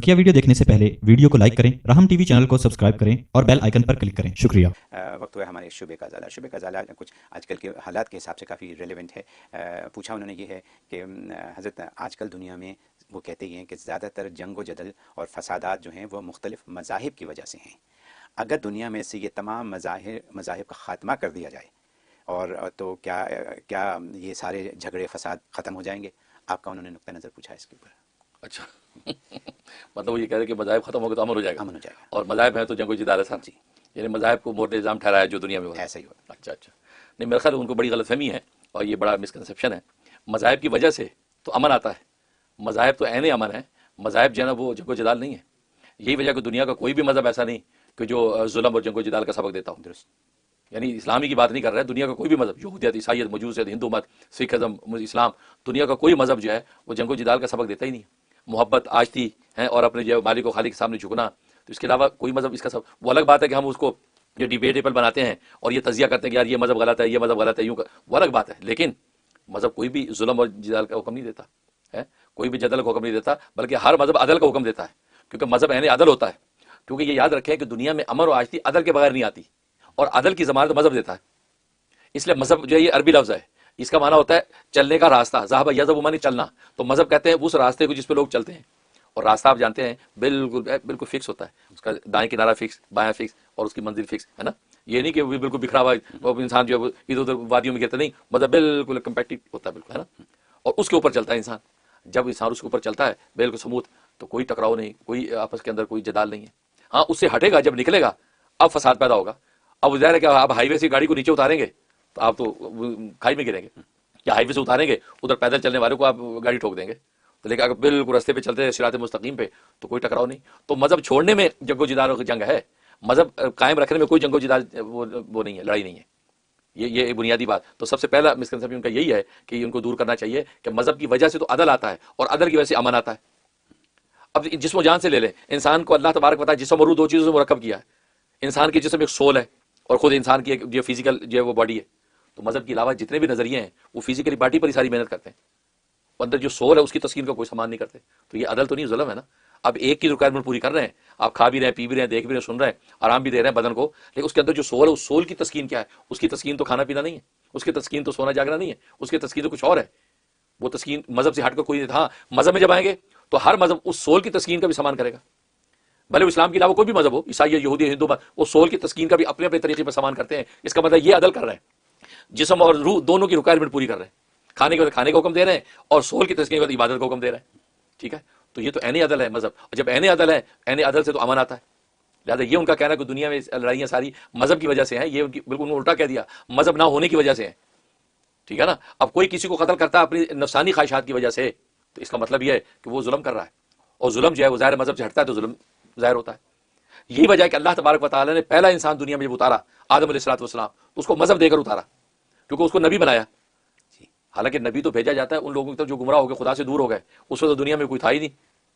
बकिया video देखने से पहले वीडियो को लाइक करें, राहम टीवी चैनल को सब्सक्राइब करें और बेल आइकन पर क्लिक करें। शुक्रिया। वक्त हुआ हमारे शुबे का ज़ाला कुछ आजकल के हालात के हिसाब से काफ़ी रेलेवेंट है। पूछा उन्होंने ये है कि हज़रत आजकल दुनिया में वो कहते ही हैं कि ज़्यादातर जंग व जदल और फसादात जो हैं वो मुख्तलिफ मज़ाहिब की वजह से हैं। अगर दुनिया में से ये तमाम मज़ाहिब का ख़ात्मा कर दिया जाए और तो क्या ये सारे झगड़े फसाद ख़त्म हो जाएंगे? आपका उन्होंने नुक्ता नज़र पूछा है इसके ऊपर। अच्छा मतलब वो ये कह रहे कि मज़ाहिब ख़त्म हो गए तो अमन हो जाएगा। अमन हो जाएगा। और मज़ाहिब है तो जंग जिदाल है साहब जी, यानी मज़ाहिब को मोटे इल्ज़ाम ठहराया जो दुनिया में हो ऐसा ही होता। अच्छा नहीं, मेरे ख्याल उनको बड़ी गलतफहमी है और ये बड़ा मिसकंसेप्शन है। मज़ाहिब की वजह से तो अमन आता है, मज़ाहिब तो ऐन अमन है। मज़ाहिब जो है ना वो जंग जिदाल नहीं है। यही वजह कि दुनिया का कोई भी मज़हब ऐसा नहीं कि जो जुल्म और जंग जिदाल का सबक देता हो। दुरुस्त। यानी इस्लामी की बात नहीं कर रहा है, दुनिया का कोई भी मज़हब, यहूदियत, ईसाईयत, मजूसियत, हिंदू मत, सिखिज़म, इस्लाम, दुनिया का कोई मज़हब जो है वो जंग जिदाल का सबक देता ही नहीं। मोहब्बत आजती है और अपने जो मालिक व खालिक के सामने झुकना, तो इसके अलावा कोई मज़हब इसका सब। वो अलग बात है कि हम उसको जो डिबेटेबल बनाते हैं और ये तजिया करते हैं कि यार ये मज़हब गलत है, ये मज़हब गलत है, यूँ वो अलग बात है। लेकिन मज़हब कोई भी जुल्म और जिदाल का हुक्म नहीं देता है, कोई भी जदल का हुक्म नहीं देता, बल्कि हर मज़हब अदल का हुक्म देता है, क्योंकि मज़हब ऐन अदल होता है। क्योंकि ये याद रखें कि दुनिया में अमर और आजती अदल के बगैर नहीं आती, और अदल की ज़मानत मज़हब देता है। इसलिए मज़हब जो है ये अरबी लफ्ज़ है, इसका माना होता है चलने का रास्ता। ज़हाबा यज़हबु माने चलना, तो मज़हब कहते हैं उस रास्ते को जिस पे लोग चलते हैं। और रास्ता आप जानते हैं बिल्कुल फिक्स होता है, उसका दाएं किनारा फिक्स, बायां फिक्स और उसकी मंजिल फिक्स है ना। ये नहीं कि वो बिल्कुल बिखरा हुआ इंसान जो है इधर उधर वादियों में गिरता नहीं, मतलब बिल्कुल कम्पैक्टिव होता है, बिल्कुल है ना। और उसके ऊपर चलता है इंसान। जब इंसान उसके ऊपर चलता है बिल्कुल स्मूथ, तो कोई टकराव नहीं, कोई आपस के अंदर कोई जदाल नहीं है। हाँ, उससे हटेगा जब निकलेगा अब फसाद पैदा होगा। अब ज़ाहिर है कि आप हाईवे से गाड़ी को नीचे उतारेंगे तो आप तो खाई में गिरेंगे, या हाईवे से उतारेंगे उधर पैदल चलने वाले को आप गाड़ी ठोक देंगे। तो लेकिन अगर बिल्कुल रास्ते पे चलते हैं सिरात मुस्तकीम पे तो कोई टकराव नहीं। तो मज़हब छोड़ने में जंगो जिदाल जंग है, मज़हब कायम रखने में कोई जंगो जिदाल वो नहीं है, लड़ाई नहीं है। ये एक बुनियादी बात। तो सबसे पहला मिसकंसेप्शन उनका यही है कि उनको दूर करना चाहिए कि मज़हब की वजह से तो अदल आता है और अदल की वजह से अमन आता है। अब जिस्म जान से ले लें, इंसान को अल्लाह तबारक व तआला जिस्म और रूह दो चीज़ों से मुरक्कब किया है। इंसान की जिस्म एक सोल है और खुद इंसान की एक जो फिजिकल जो है वो बॉडी है। तो मज़हब के अलावा जितने भी नज़रिए हैं वो फिजिकली बॉडी पर ही सारी मेहनत करते हैं, अंदर जो सोल है उसकी तस्कीन का कोई सामान नहीं करते। तो ये अदल तो नहीं, जुल्म है ना। अब एक की रिक्वायरमेंट पूरी कर रहे हैं, आप खा भी रहे हैं, पी भी रहे हैं, देख भी रहे हैं, सुन रहे हैं, आराम भी दे रहे हैं बदन को, लेकिन उसके अंदर जो सोल है उस सोल की तस्कीन क्या है? उसकी तस्कीन तो खाना पीना नहीं है, उसकी तस्कीन तो सोना जागना नहीं है, उसकी तस्कीन तो कुछ और है। वो तस्कीन मज़हब से हटकर कोई नहीं। हाँ, मज़हब में जब आएंगे तो हर मज़हब उस सोल की तस्कीन का भी सामान करेगा। भले इस्लाम के अलावा कोई भी मज़हब हो, ईसाई, यहूदी, हिंदू, वो सोल की तस्कीन का भी अपने अपने तरीके पर सामान करते हैं। इसका मतलब ये अदल कर रहे हैं, जिस्म और रूह दोनों की रिक्वायरमेंट पूरी कर रहे हैं। खाने के बाद खाने का हुक्म दे रहे हैं और सोल की तस्कीन के बाद इबादत का हुक्म दे रहे हैं। ठीक है, तो ये तो ऐन अदल है मज़हब। और जब ऐन अदल है, ऐन अदल से तो अमन आता है। लिहाजा ये उनका कहना है कि दुनिया में लड़ाइयाँ सारी मज़हब की वजह से हैं, ये उनकी बिल्कुल उल्टा कह दिया, मज़हब ना होने की वजह से है। ठीक है ना। अब कोई किसी को कत्ल करता है अपनी नफसानी ख्वाहिशात की वजह से, तो इसका मतलब ये है कि वो जुल्म कर रहा है, और जुल्म जो है वो ज़ाहिर मज़हब से हटता है तो जुल्म ज़ाहिर होता है। यही वजह है कि अल्लाह तबारक व तआला ने पहला इंसान दुनिया में जब उतारा, आदम अलैहिस्सलाम, उसको मज़हब देकर उतारा, क्योंकि उसको नबी बनाया। हालांकि नबी तो भेजा जाता है उन लोगों की तरफ जो गुमराह हो गए, खुदा से दूर हो गए। उस वक्त तो दुनिया में कोई था ही नहीं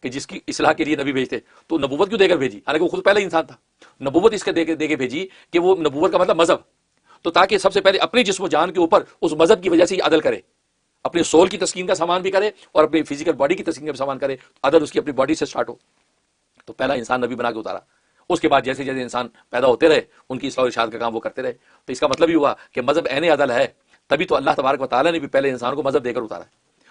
कि जिसकी इस्लाह के लिए नबी भेजते, तो नबूवत क्यों देकर भेजी? हालांकि वो खुद पहला इंसान था। नबूवत इसके देके भेजी कि वो नबूवत का मतलब मज़हब, तो ताकि सबसे पहले अपनी जिस्म जान के ऊपर उस मज़हब की वजह से अदल करे, अपने सोल की तस्कीन का सामान भी करे और अपनी फिजिकल बॉडी की तस्कीन का भी सामान करे। अदल उसकी अपनी बॉडी से स्टार्ट हो। तो पहला इंसान नबी बना के उतारा। उसके बाद जैसे जैसे इंसान पैदा होते रहे उनकी इस्लाह और इरशाद का काम वो करते रहे। तो इसका मतलब ही हुआ कि मज़हब ऐन अदल है, तभी तो अल्लाह तबारक व तआला ने भी पहले इंसान को मज़हब देकर उतारा है।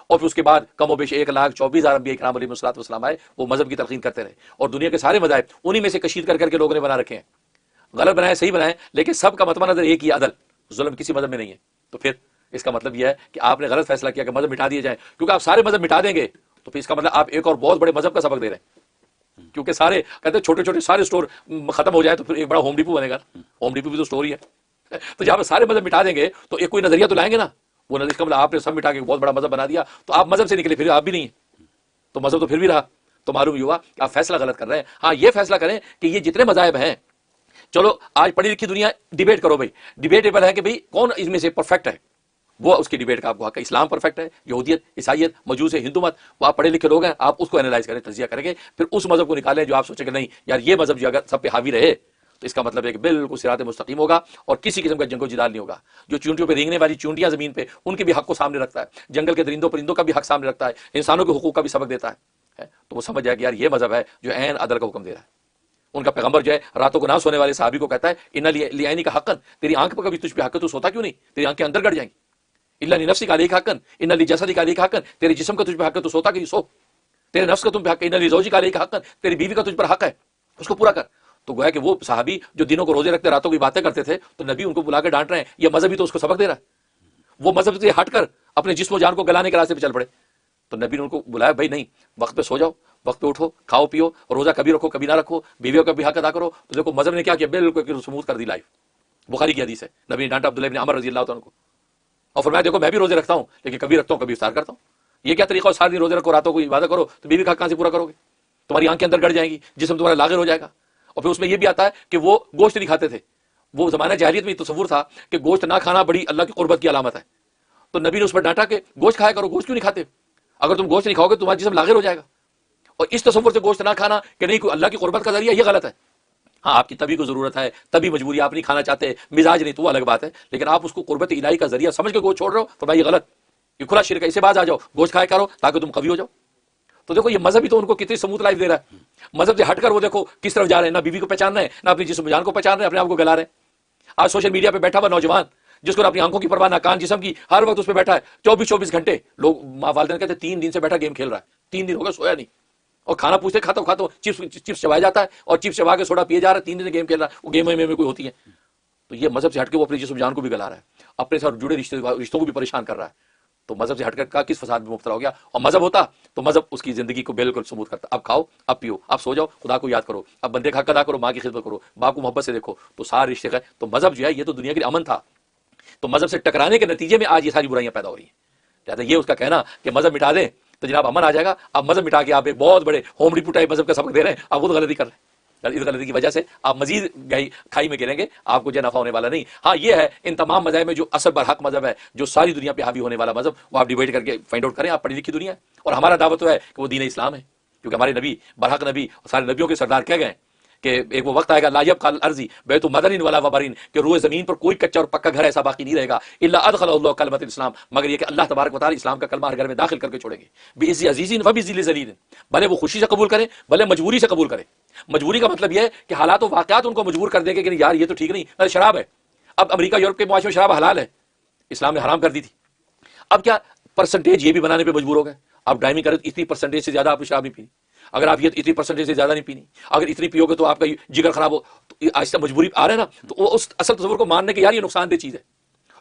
और फिर उसके बाद कम बेश 1,24,000 अंबिया इकराम अलैहिस्सलाम आए, वो मज़हब की तलकीन करते रहे। और दुनिया के सारे मज़ाहिब उन्हीं में से कशीद कर करके लोगों ने बना रखे हैं। गलत बनाए सही बनाए, लेकिन सबका मतवा नज़र एक ही, अदल। जुल्म किसी मज़हब में नहीं है। तो फिर इसका मतलब यह है कि आपने गलत फैसला किया कि मज़हब मिटा दिए जाए, क्योंकि आप सारे मज़हब मिटा देंगे तो फिर इसका मतलब आप एक और बहुत बड़े मज़हब का सबक दे रहे हैं। क्योंकि सारे कहते हैं छोटे छोटे सारे स्टोर खत्म हो जाए तो फिर एक बड़ा होम डिपो बनेगा। होम डिपो भी तो स्टोर ही है। तो जहां पर सारे मज़हब मिटा देंगे तो एक कोई नजरिया तो लाएंगे ना। वो नजरिया मतलब आपने सब मिटा के बहुत बड़ा मज़हब बना दिया, तो आप मज़हब से निकले, फिर आप भी नहीं है, तो मज़हब तो फिर भी रहा। तो मालूम हुआ कि आप फैसला गलत कर रहे हैं। हाँ, ये फैसला करें कि ये जितने मज़ाहिब हैं, चलो आज पढ़ी लिखी दुनिया डिबेट करो भाई, डिबेटेबल है कि भाई कौन इसमें से परफेक्ट है, वो उसकी डिबेट का आपको हक है। इस्लाम परफेक्ट है, यहूदियत, ईसाईयत, मजूस है, हिंदू मत, वो आप पढ़े लिखे लोग हैं, आप उसको एनालाइज करें, तजिया करेंगे, फिर उस मज़हब को निकालें जो आप सोचेंगे नहीं यार ये मज़हब जो अगर सब पे हावी रहे तो इसका मतलब है कि बिल्कुल सिरात मुस्तकीम होगा और किसी किस्म का जंगो जिदाल नहीं होगा। जो चूंटियों पे रेंगने वाली चूंटियां जमीन पे, उनके भी हक को सामने रखता है, जंगल के दरिंदों परिंदों का भी हक सामने रखता है, इंसानों के हुकूक का भी सबक देता है। تو وہ سمجھ جائے کہ یار یہ مذہب ہے جو عین عدل کا حکم دے رہا ہے. ان کا پیغمبر جو ہے راتوں کو نہ سونے والے صحابی کو کہتا ہے ان لعینی کا حقن، تیری آنکھ پر کبھی تجھ پہ حق ہے تو سوتا کیوں نہیں، تیری آنکھیں اندر گڑ جائیں گی. الا لنفسی کا علیک حقن ان لجسدی کا علیک حقن، تیرے جسم کا تجھ پہ حق ہے تو سوتا کیوں نہیں، سو. تیرے نفس کا تم پہ حق ہے ان لزوجی کا علیک حقن، تیری بیوی کا تجھ پر حق ہے اس کو پورا کر. تو گویا کہ وہ صحابی جو دنوں کو روزے رکھتے راتوں کی باتیں کرتے تھے تو نبی ان کو بلا کے ڈانٹ رہے ہیں، یہ مذہب ہی تو اس کو سبق دے رہا ہے. وہ مذہب سے ہٹ کر اپنے جسم و جان کو گلانے کے راستے پہ چل پڑے. تو نبی نے ان کو بلایا، بھائی نہیں، وقت پہ سو جاؤ، وقت پہ اٹھو، کھاؤ پیو، روزہ کبھی رکھو کبھی نہ رکھو، بیویوں کا بھی حق ادا کرو. تو دیکھو مذہب نے کیا کیا، بالکل سموتھ کر دی لائف. بخاری کی حدیث ہے، نبی نے ڈانٹا عبداللہ بن عمر رضی اللہ عنہ کو اور فرمایا دیکھو میں بھی روزے رکھتا ہوں لیکن کبھی رکھتا ہوں کبھی افطار کرتا ہوں. یہ کیا طریقہ ہے، سارے دن روزے رکھو راتوں کو عبادت کرو تو بیوی کا حق کہاں سے پورا کرو گے، تمہاری آنکھیں اندر گڑ جائیں گی، جسم تمہارا لاغر ہو جائے گا. اور پھر اس میں یہ بھی آتا ہے کہ وہ گوشت نہیں کھاتے تھے. وہ زمانہ جاہلیت میں تصور تھا کہ گوشت نہ کھانا بڑی اللہ کی قربت کی علامت ہے. تو نبی نے اس پر ڈانٹا کہ گوشت کھایا کرو، گوشت کیوں نہیں کھاتے، اگر تم گوشت نہیں کھاؤ گے تمہارا جسم لاغر ہو جائے گا. اور اس تصور سے گوشت نہ کھانا کہ نہیں کوئی اللہ کی قربت کا ذریعہ، یہ غلط ہے. ہاں آپ کی تبھی کو ضرورت ہے، تبھی مجبوری، آپ نہیں کھانا چاہتے، مزاج نہیں، تو وہ الگ بات ہے. لیکن آپ اس کو قربت الہی کا ذریعہ سمجھ کے گوشت چھوڑ رہے ہو تو بھائی یہ غلط، یہ کھلا شرک ہے. اسے باز آ جاؤ، گوشت کھایا کرو تاکہ تم قوی ہو جاؤ. تو دیکھو یہ مذہب ہی تو ان کو کتنی سموتھ لائف دے رہا ہے. مذہب سے ہٹ کر وہ دیکھو کس طرف جا رہے ہیں، نہ بیوی کو پہچان رہے ہیں، نہ اپنی جسم جان کو پہچان رہے ہیں، اپنے آپ کو گلا رہے ہیں. آج سوشل میڈیا پہ بیٹھا ہوا نوجوان جس کو اپنی آنکھوں کی پرواہ نہ کان جسم کی، ہر وقت اس پہ بیٹھا ہے 24 گھنٹے. لوگ والدین کہتے ہیں 3 دن سے بیٹھا گیم کھیل رہا ہے، 3 دن ہو گئے سویا نہیں. اور کھانا پوچھتے کھاتا ہوں چپس چبایا جاتا ہے اور چپس چبا کے سوڈا پیے جا رہا ہے، 3 دن سے گیم کھیل رہا ہے. وہ گیم میں کوئی ہوتی ہے. تو یہ مذہب سے ہٹ کے وہ اپنی جسم جان کو بھی گلا رہا ہے، اپنے ساتھ جڑے رشتوں کو بھی پریشان کر رہا ہے. تو مذہب سے ہٹ کر کس فساد میں مبتلا ہو گیا. اور مذہب ہوتا تو مذہب اس کی زندگی کو بالکل سموتھ کرتا. اب کھاؤ، اب پیو، اب سو جاؤ، خدا کو یاد کرو، اب بندے کا حق ادا کرو، ماں کی خدمت کرو، باپ کو محبت سے دیکھو، تو سارے رشتے گئے. تو مذہب جو ہے یہ تو دنیا کے لیے امن تھا. تو مذہب سے ٹکرانے کے نتیجے میں آج یہ ساری برائیاں پیدا ہو رہی ہیں. کہتے ہیں یہ اس کا کہنا کہ مذہب مٹا دیں تو جناب امن آ جائے گا. اب مذہب مٹا کے آپ ایک بہت بڑے ہوم ڈپو ٹائپ مذہب کا سبق دے رہے ہیں، آپ خود غلطی کر رہے ہیں. اس غلطی کی وجہ سے آپ مزید کھائی میں گریں گے، آپ کو جو نفع ہونے والا نہیں. ہاں یہ ہے ان تمام مذاہب میں جو اصل برحق مذہب ہے، جو ساری دنیا پہ حاوی ہونے والا مذہب، وہ آپ ڈیبیٹ کر کے فائنڈ آؤٹ کریں. آپ پڑھی لکھی دنیا ہے اور ہمارا دعوت تو ہے کہ وہ دین اسلام ہے. کیونکہ ہمارے نبی برحق نبی اور سارے نبیوں کے سردار کہہ گئے کہ ایک وہ وقت آئے گا لا یبقى الارض بیت مدن ولا وبرین، کہ روئے زمین پر کوئی کچا اور پکا گھر ایسا باقی نہیں رہے گا الا ادخل اللہ کلمۃ الاسلام، مگر یہ کہ اللہ تبارک و تعالی اسلام کا کلمہ ہر گھر میں داخل کر کے چھوڑیں گے. بعز عزیز و بذل ذلیل، بھلے وہ خوشی سے قبول کریں بھلے مجبوری سے قبول کریں. مجبوری کا مطلب یہ ہے کہ حالات و واقعات ان کو مجبور کر دیں گے کہ یار یہ تو ٹھیک نہیں. شراب ہے، اب امریکہ یورپ کے معاشرے میں شراب حلال ہے، اسلام نے حرام کر دی تھی. اب کیا پرسنٹیج یہ بھی بنانے پہ مجبور ہو گئے، آپ ڈرائیونگ کریں اتنی پرسنٹیج سے زیادہ آپ شراب نہیں پینی، اگر آپ یہ اتنی پرسنٹیج سے زیادہ نہیں پینی، اگر اتنی پیو گے تو آپ کا جگر خراب ہو. تو آہستہ مجبوری آ رہا ہے نا، تو وہ اس اصل تصور کو ماننے کے یار یہ نقصان دہ چیز ہے.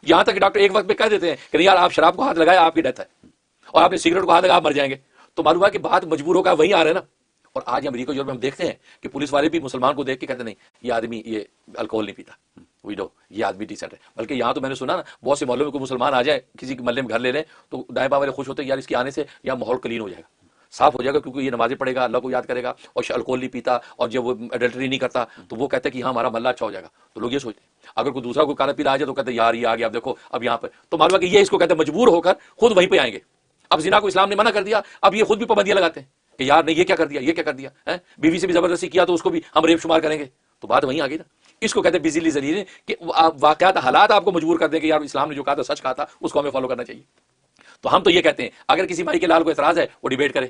یہاں تک کہ ڈاکٹر ایک وقت پہ کہہ دیتے ہیں کہ یار آپ شراب کو ہاتھ لگائے آپ کی ڈیتھ ہے، اور آپ نے سگریٹ کو ہاتھ لگا آپ مر جائیں گے. تو معلوم ہے کہ بات مجبور ہو کر وہیں آ رہے ہیں نا. اور آج امریکہ یورپ میں ہم دیکھتے ہیں کہ پولیس والے بھی مسلمان کو دیکھ کے کہتے نہیں یہ آدمی یہ الکوہول نہیں پیتا، وی نو یہ آدمی ڈیسنٹ ہے. بلکہ یہاں تو میں نے سنا نا بہت سے محلوں میں کوئی مسلمان آ جائے کسی کے محلے میں گھر لے لیں تو دائیں بائیں والے خوش ہوتے ہیں یار اس کے آنے سے یہاں ماحول کلین ہو جائے گا، صاف ہو جائے گا، کیونکہ یہ نمازیں پڑھے گا، اللہ کو یاد کرے گا اور الکوہول نہیں پیتا اور جب وہ ایڈلٹری نہیں کرتا تو وہ کہتے ہیں کہ ہاں ہمارا محلہ اچھا ہو جائے گا. تو لوگ یہ سوچتے ہیں. اگر کوئی دوسرا کوئی کالا پیلا آ جائے تو کہتے ہیں یار یہ آ گیا اب دیکھو اب یہاں پہ. تو معلوم ہے کہ یہ اس کو کہتے ہیں مجبور ہو کر خود وہیں پہ آئیں گے. اب زنا کو اسلام نے منع کر دیا، اب یہ خود بھی پابندیاں لگاتے ہیں کہ یار نہیں یہ کیا کر دیا، یہ کیا کر دیا ہے، بیوی سے بھی زبردستی کیا تو اس کو بھی ہم ریپ شمار کریں گے. تو بات وہیں آ گئی نا. اس کو کہتے ہیں بذل ذلیل، کہ واقعات حالات آپ کو مجبور کر دیں کہ یار اسلام نے جو کہا تھا سچ کہا تھا اس کو ہمیں فالو کرنا چاہیے. تو ہم تو یہ کہتے ہیں اگر کسی بھائی کے لال کو اعتراض ہے وہ ڈیبیٹ کرے،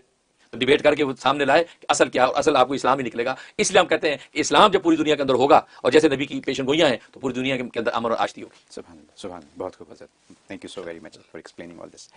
تو ڈیبیٹ کر کے وہ سامنے لائے کہ اصل کیا ہے، اور اصل آپ کو اسلام ہی نکلے گا. اس لیے ہم کہتے ہیں کہ اسلام جب پوری دنیا کے اندر ہوگا اور جیسے نبی کی پیشن گوئیاں ہیں تو پوری دنیا کے اندر امن اور آشتی ہوگی. سبحان اللہ، سبحان اللہ، بہت خوب حضرت. Thank you so very much for explaining all this.